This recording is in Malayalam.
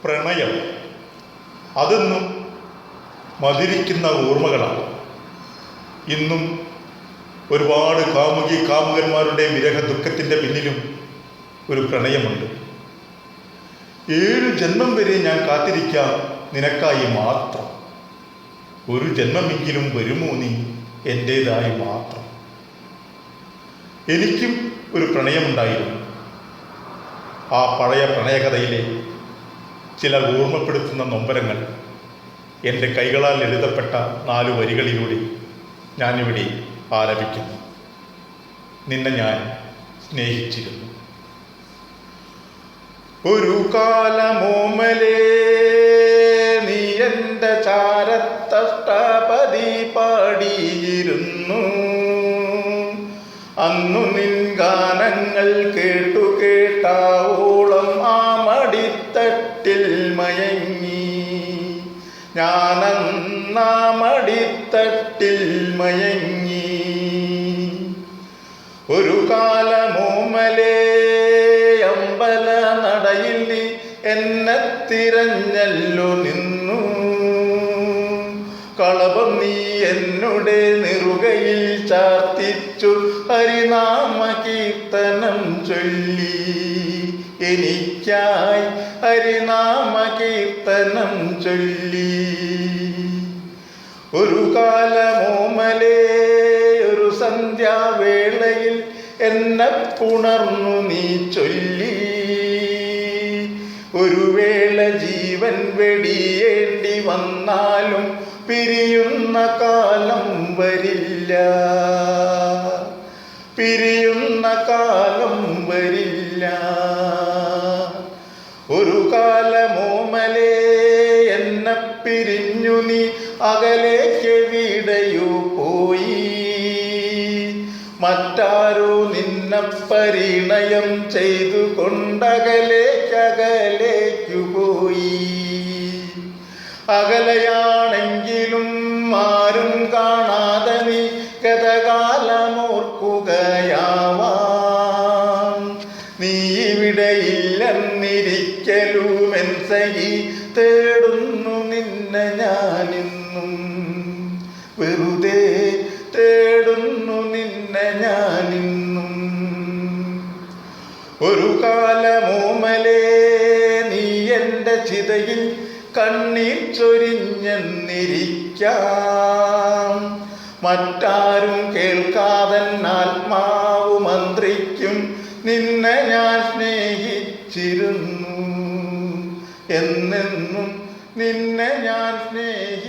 പ്രണയം അതെന്നും മധുരിക്കുന്ന ഓർമ്മകളാണ്. ഇന്നും ഒരുപാട് കാമുകന്മാരുടെ വിരഹ ദുഃഖത്തിൻ്റെ പിന്നിലും ഒരു പ്രണയമുണ്ട്. 7 ജന്മം വരെ ഞാൻ കാത്തിരിക്കാം നിനക്കായി മാത്രം. ഒരു ജന്മമെങ്കിലും വരുമോ നീ എൻ്റേതായി മാത്രം. എനിക്കും ഒരു പ്രണയമുണ്ടായിരുന്നു. ആ പഴയ പ്രണയകഥയിലെ ചില ഓർമ്മപ്പെടുത്തുന്ന നൊമ്പരങ്ങൾ എൻ്റെ കൈകളാൽ എഴുതപ്പെട്ട 4 വരികളിലൂടെ ഞാനിവിടെ ആലപിക്കുന്നു. നിന്നെ ഞാൻ സ്നേഹിച്ചിരുന്നു. ഒരു കാലമോമലേ നീ എൻ്റെ ചാരത്തഷ്ടപതി പാടിയിരുന്നു. അന്നു നിൻ ഗാനങ്ങൾ കേട്ടാവോളം ആ മടിത്തട്ടിൽ മയങ്ങി. ഞാനന്നാ മടിത്തട്ടിൽ മയങ്ങി. ഒരു കാലമോമലേ അമ്പല നടയിൽ നീ എന്നെ തിരഞ്ഞല്ലോ നിന്നു. കളഭം നീ എന്നുടെ നെറുകയിൽ ചാർത്തിച്ചു. ഹരിനാമ കീർത്തനം ചൊല്ലി എനിക്കായി ഹരിനാമ കീർത്തനം ചൊല്ലി. ഒരു കാലമോമലേ ഒരു സന്ധ്യാവേളയിൽ എന്നെ പുണർന്നു നീ ചൊല്ലി. ഒരു വേള ജീവൻ വെടിയേണ്ടി വന്നാലും പിരിയുന്ന കാലം വരില്ല. പിരിയുന്ന കാലം വരില്ല. ഒരു കാലമോമലേ എന്നെ പിരിഞ്ഞു നീ അകലേക്ക് വിടയോ പോയി. മറ്റാരോ നിന്നെ പരിണയം ചെയ്തു കൊണ്ടകലേക്കു പോയി. അകലയാണെങ്കിലും ആരും കാണാതെ നീ ഗതകാലമോർക്കുകയാവാം. നീ ഇവിടെയില്ലെന്നിരിക്കലും എൻ സഖി തേടുന്നു നിന്നെ ഞാനിന്നും. വെറുതെ തേടുന്നു നിന്നെ ഞാനിന്നും. ഒരു കാലമോമലേ നീ എൻ്റെ ചിതയിൽ കണ്ണീർ ചൊരിഞ്ഞെന്നിരിക്കാം. മറ്റാരും കേൾക്കാതൻ ആത്മാവ് മന്ത്രിക്കും നിന്നെ ഞാൻ സ്നേഹിച്ചിരുന്നു. എന്നെന്നും നിന്നെ ഞാൻ സ്നേഹിച്ചിരുന്നു.